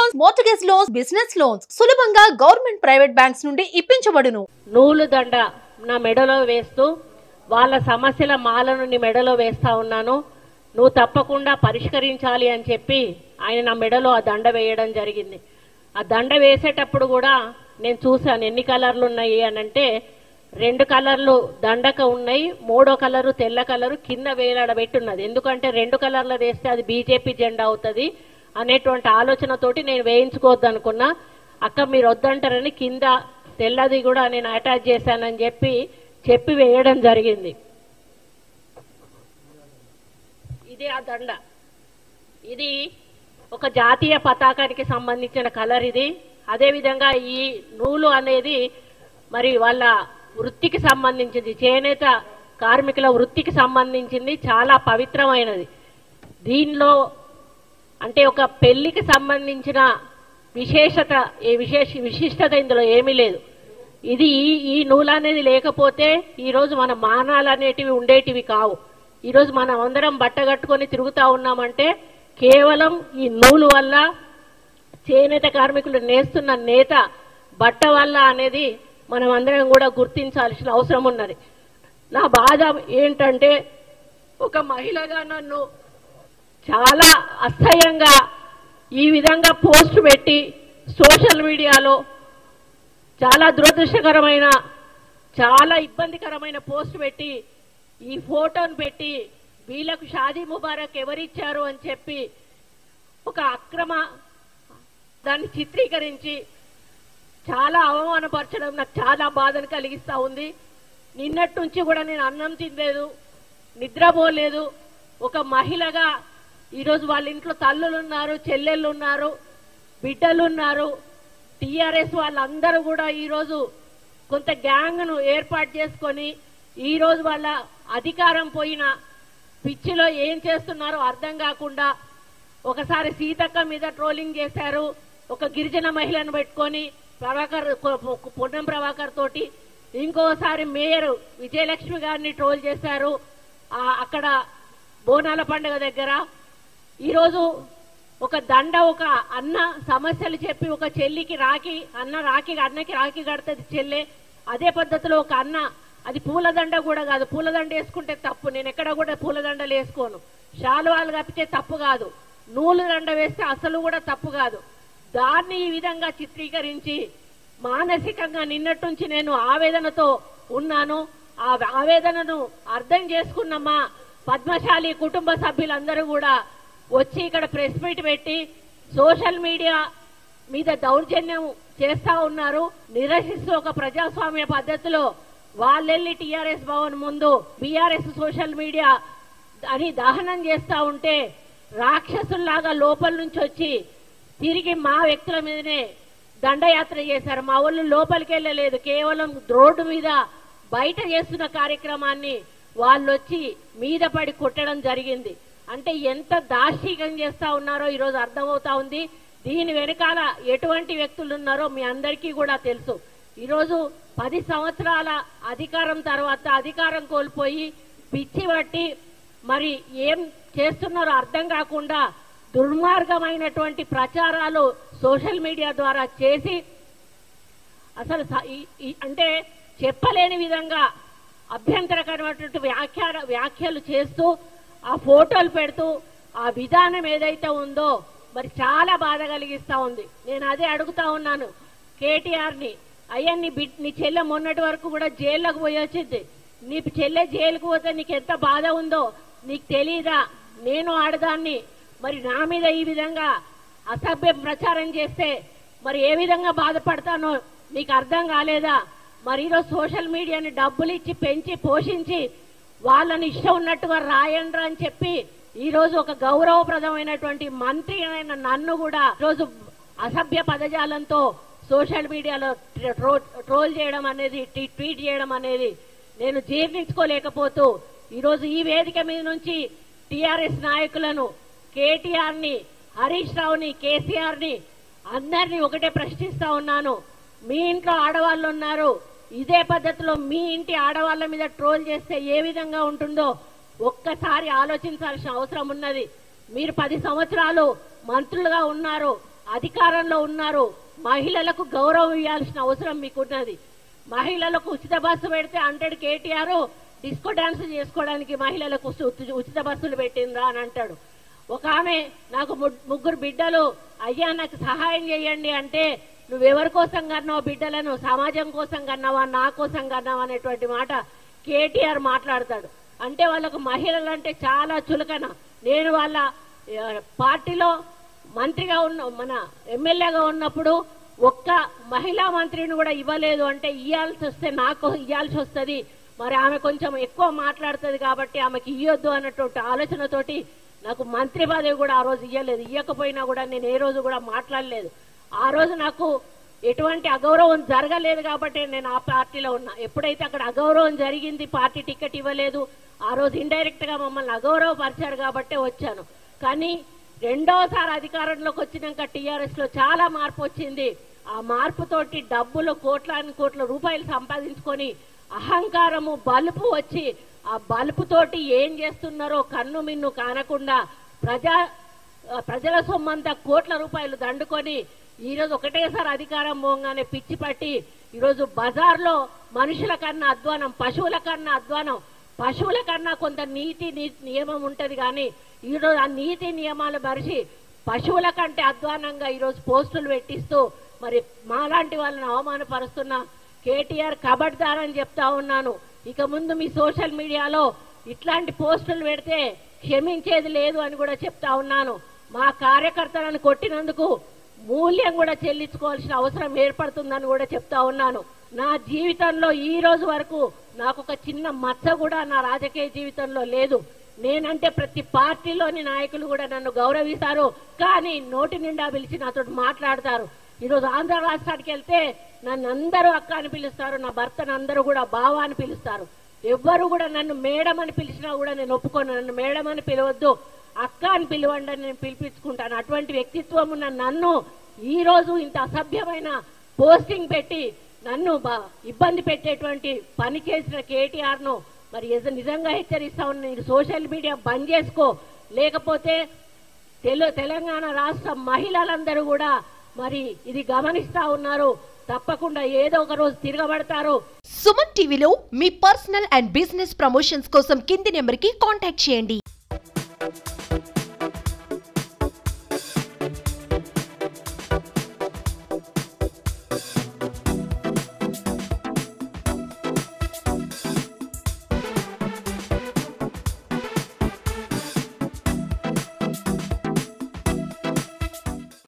Loans, mortgage loans, business loans సులభంగా government private banks నుండి ఇప్పించబడును. నూలు దండ నా మెడలో వేస్తూ వాళ్ళ సమస్యల మాలను నీ మెడలో వేస్తా ఉన్నాను, నువ్వు తప్పకుండా పరిష్కరించాలి అని చెప్పి ఆయన నా మెడలో ఆ దండ వేయడం జరిగింది. ఆ దండ వేసేటప్పుడు కూడా నేను చూశాను ఎన్ని కలర్లు ఉన్నాయి అని అంటే 2 కలర్లు దండక ఉన్నాయి, 3వ కలరు తెల్ల కలరు కింద వేలాడబెట్టున్నది. ఎందుకంటే 2 కలర్లు వేస్తే అది బీజేపీ జెండా అవుతుంది అనేటువంటి ఆలోచనతోటి నేను వేయించుకోవద్దు అనుకున్నా. అక్క మీరు వద్దంటారని కింద తెల్లది కూడా నేను అటాచ్ చేశానని చెప్పి వేయడం జరిగింది. ఇది ఆ దండ, ఇది ఒక జాతీయ పతాకానికి సంబంధించిన కలర్ ఇది. అదేవిధంగా ఈ నూలు అనేది మరి వాళ్ళ వృత్తికి సంబంధించింది, చేనేత కార్మికుల వృత్తికి సంబంధించింది, చాలా పవిత్రమైనది. దీనిలో అంటే ఒక పెళ్లికి సంబంధించిన విశిష్టత ఇందులో ఏమీ లేదు. ఇది ఈ నూలు అనేది లేకపోతే ఈరోజు మన మానాలు అనేటివి ఉండేటివి కావు. ఈరోజు మనం అందరం బట్ట కట్టుకొని తిరుగుతూ ఉన్నామంటే కేవలం ఈ నూలు వల్ల, చేనేత కార్మికులు నేస్తున్న నేత బట్ట వల్ల అనేది మనం అందరం కూడా గుర్తించాల్సిన అవసరం ఉన్నది. నా బాధ ఏంటంటే ఒక మహిళగా నన్ను చాలా అసహ్యంగా ఈ విధంగా పోస్ట్ పెట్టి సోషల్ మీడియాలో చాలా దురదృష్టకరమైన, చాలా ఇబ్బందికరమైన పోస్ట్ పెట్టి ఈ ఫోటోను పెట్టి వీళ్ళకు షాదీ ముబారక్ ఎవరిచ్చారు అని చెప్పి ఒక అక్రమ దాన్ని చిత్రీకరించి చాలా అవమానపరచడం నాకు చాలా బాధను కలిగిస్తా ఉంది. నిన్నటి నుంచి కూడా నేను అన్నం తినలేదు, నిద్రపోలేదు. ఒక మహిళగా ఈరోజు వాళ్ళ ఇంట్లో తల్లులు ఉన్నారు, చెల్లెళ్ళు ఉన్నారు, బిడ్డలు ఉన్నారు. టీఆర్ఎస్ వాళ్ళందరూ కూడా ఈరోజు కొంత గ్యాంగ్ను ఏర్పాటు చేసుకొని ఈరోజు వాళ్ళ అధికారం పోయిన పిచ్చిలో ఏం చేస్తున్నారో అర్థం కాకుండా ఒకసారి సీతక్క మీద ట్రోలింగ్ చేశారు, ఒక గిరిజన మహిళను పెట్టుకొని పొన్నం ప్రభాకర్ తోటి, ఇంకోసారి మేయర్ విజయలక్ష్మి గారిని ట్రోల్ చేశారు అక్కడ బోనాల పండుగ దగ్గర. ఈరోజు ఒక దండ, ఒక అన్న సమస్యలు చెప్పి ఒక చెల్లికి అన్నకి రాఖీ కడుతుంది చెల్లె. అదే పద్ధతిలో ఒక అన్న, అది పూలదండ కూడా కాదు, పూలదండ వేసుకుంటే తప్పు, నేను ఎక్కడ కూడా పూలదండలు వేసుకోను. శాలువాలు కప్పితే తప్పు కాదు, నూలు దండ వేస్తే అసలు కూడా తప్పు కాదు. దాన్ని ఈ విధంగా చిత్రీకరించి మానసికంగా నిన్నటి నుంచి నేను ఆవేదనతో ఉన్నాను. ఆ ఆవేదనను అర్థం చేసుకున్నమ్మా పద్మశాలి కుటుంబ సభ్యులందరూ కూడా వచ్చి ఇక్కడ ప్రెస్ మీట్ పెట్టి సోషల్ మీడియా మీద దౌర్జన్యం చేస్తా ఉన్నారు. నిరసిస్తూ ఒక ప్రజాస్వామ్య పద్ధతిలో వాళ్ళెళ్ళి టీఆర్ఎస్ భవన్ ముందు బీఆర్ఎస్ సోషల్ మీడియా అని దహనం చేస్తా ఉంటే రాక్షసుల్లాగా లోపల నుంచి వచ్చి తిరిగి మా వ్యక్తుల మీదనే దండయాత్ర చేశారు. మా వాళ్ళు లోపలికి వెళ్ళలేదు, కేవలం రోడ్డు మీద బయట చేస్తున్న కార్యక్రమాన్ని వాళ్ళు వచ్చి మీద పడి కొట్టడం జరిగింది. అంటే ఎంత దార్శికం చేస్తా ఉన్నారో ఈరోజు అర్థమవుతా ఉంది. దీని వెనకాల ఎటువంటి వ్యక్తులు ఉన్నారో మీ అందరికీ కూడా తెలుసు. ఈరోజు 10 సంవత్సరాల అధికారం తర్వాత అధికారం కోల్పోయి పిచ్చి పట్టి మరి ఏం చేస్తున్నారో అర్థం కాకుండా దుర్మార్గమైనటువంటి ప్రచారాలు సోషల్ మీడియా ద్వారా చేసి అసలు అంటే చెప్పలేని విధంగా అభ్యంతరకరమైనటువంటి వ్యాఖ్యలు చేస్తూ ఆ ఫోటోలు పెడుతూ ఆ విధానం ఏదైతే ఉందో మరి చాలా బాధ కలిగిస్తా ఉంది. నేను అదే అడుగుతా ఉన్నాను కేటీఆర్ని, అయ్యా నీ చెల్లె మొన్నటి వరకు కూడా జైల్లోకి పోయి వచ్చింది, నీ చెల్లె జైలుకు పోతే నీకు ఎంత బాధ ఉందో నీకు తెలీదా? నేను ఆడదాన్ని, మరి నా మీద ఈ విధంగా అసభ్య ప్రచారం చేస్తే మరి ఏ విధంగా బాధపడతానో నీకు అర్థం కాలేదా? మరి ఈరోజు సోషల్ మీడియాని డబ్బులు ఇచ్చి పెంచి పోషించి వాళ్ళని ఇష్టం ఉన్నట్టుగా రాయండ్రా అని చెప్పి ఈరోజు ఒక గౌరవప్రదమైనటువంటి మంత్రి అయిన నన్ను కూడా ఈరోజు అసభ్య పదజాలంతో సోషల్ మీడియాలో ట్రోల్ చేయడం అనేది, ట్వీట్ చేయడం అనేది నేను జీర్ణించుకోలేకపోతూ ఈరోజు ఈ వేదిక మీద నుంచి టీఆర్ఎస్ నాయకులను, కేటీఆర్ని, హరీష్ రావుని, కేసీఆర్ని అందరినీ ఒకటే ప్రశ్నిస్తా ఉన్నాను. మీ ఇంట్లో ఆడవాళ్ళు ఉన్నారు, ఇదే పద్ధతిలో మీ ఇంటి ఆడవాళ్ళ మీద ట్రోల్ చేస్తే ఏ విధంగా ఉంటుందో ఒక్కసారి ఆలోచించాల్సిన అవసరం ఉన్నది. మీరు 10 సంవత్సరాలు మంత్రులుగా ఉన్నారు, అధికారంలో ఉన్నారు, మహిళలకు గౌరవం ఇవ్వాల్సిన అవసరం మీకున్నది. మహిళలకు ఉచిత బస్సు పెడితే 100 కేటీఆర్ డిస్కో డాన్స్ చేసుకోవడానికి మహిళలకు ఉచిత బస్సులు పెట్టిందా అని అంటాడు. ఒక ఆమె నాకు 3 బిడ్డలు, అయ్యా నాకు సహాయం చేయండి అంటే నువ్వెవరి కోసం కన్నావు బిడ్డలను, సమాజం కోసం కన్నావా, నా కోసం కన్నావా అనేటువంటి మాట కేటీఆర్ మాట్లాడతాడు. అంటే వాళ్ళకు మహిళలు అంటే చాలా చులకన. నేను వాళ్ళ పార్టీలో మంత్రిగా మన ఎమ్మెల్యేగా ఉన్నప్పుడు ఒక్క మహిళా మంత్రిని కూడా ఇవ్వలేదు. అంటే ఇవ్వాల్సి వస్తే నాకు ఇవ్వాల్సి వస్తుంది, మరి ఆమె కొంచెం ఎక్కువ మాట్లాడుతుంది కాబట్టి ఆమెకి ఇవ్వద్దు అన్నటువంటి ఆలోచనతోటి నాకు మంత్రి పదవి కూడా ఆ రోజు ఇవ్వలేదు. ఇవ్వకపోయినా కూడా నేను ఏ రోజు కూడా మాట్లాడలేదు. ఆ రోజు నాకు ఎటువంటి అగౌరవం జరగలేదు కాబట్టి నేను ఆ పార్టీలో ఉన్నా. ఎప్పుడైతే అక్కడ అగౌరవం జరిగింది, పార్టీ టికెట్ ఇవ్వలేదు, ఆ రోజు ఇండైరెక్ట్ గా మమ్మల్ని అగౌరవపరిచారు కాబట్టే వచ్చాను. కానీ రెండోసారి అధికారంలోకి వచ్చినాక టీఆర్ఎస్ లో చాలా మార్పు వచ్చింది. ఆ మార్పుతోటి డబ్బులు కోట్ల రూపాయలు సంపాదించుకొని అహంకారము బలుపు వచ్చి ఆ బలుపుతోటి ఏం చేస్తున్నారో కన్ను మిన్ను కానకుండా ప్రజల సొమ్మంతా కోట్ల రూపాయలు దండుకొని ఈరోజు ఒకటేసారి అధికారం పోగానే పిచ్చి పట్టి ఈరోజు బజార్లో మనుషుల కన్నా అధ్వానం, పశువుల కన్నా అధ్వానం. పశువుల కన్నా కొంత నీతి నియమం ఉంటది కానీ ఈరోజు ఆ నీతి నియమాలు మరిచి పశువుల కంటే అధ్వానంగా ఈరోజు పోస్టులు పెట్టిస్తూ మరి మాలాంటి వాళ్ళని అవమానపరుస్తున్న కేటీఆర్ కబడ్దార్ అని చెప్తా ఉన్నాను. ఇక ముందు మీ సోషల్ మీడియాలో ఇట్లాంటి పోస్టులు పెడితే క్షమించేది లేదు అని కూడా చెప్తా ఉన్నాను. మా కార్యకర్తలను కొట్టినందుకు మూల్యం కూడా చెల్లించుకోవాల్సిన అవసరం ఏర్పడుతుందని కూడా చెప్తా ఉన్నాను. నా జీవితంలో ఈ రోజు వరకు నాకు ఒక చిన్న మచ్చ కూడా నా రాజకీయ జీవితంలో లేదు. నేనంటే ప్రతి పార్టీలోని నాయకులు కూడా నన్ను గౌరవిస్తారు, కానీ నోటి నిండా పిలిచి నాతో మాట్లాడతారు. ఈరోజు ఆంధ్ర రాష్ట్రానికి వెళ్తే నన్ను అందరూ అక్క అని పిలుస్తారు, నా భర్తను అందరూ కూడా బావ అని పిలుస్తారు. ఎవ్వరు కూడా నన్ను మేడం అని పిలిచినా కూడా నేను ఒప్పుకోను. నన్ను మేడం అని పిలవద్దు, అక్క అని పిలవండి అని నేను పిలిపించుకుంటాను. అటువంటి వ్యక్తిత్వం ఉన్న నన్ను ఈ రోజు ఇంత అసభ్యమైన పోస్టింగ్ పెట్టి నన్ను ఇబ్బంది పెట్టేటువంటి పని చేసిన కేటీఆర్ ను మరి నిజంగా హెచ్చరిస్తా ఉన్నా, నీకు సోషల్ మీడియా బంద్ చేసుకో, లేకపోతే తెలంగాణ రాష్ట్ర మహిళలందరూ కూడా మరి ఇది గమనిస్తా ఉన్నారు. తప్పకుండా ఏదో ఒక రోజు తిరగబడతారు. సుమన్ టీవీలో మీ పర్సనల్ అండ్ బిజినెస్ ప్రమోషన్స్ కోసం కింది నెంబర్కి కాంటాక్ట్ చేయండి.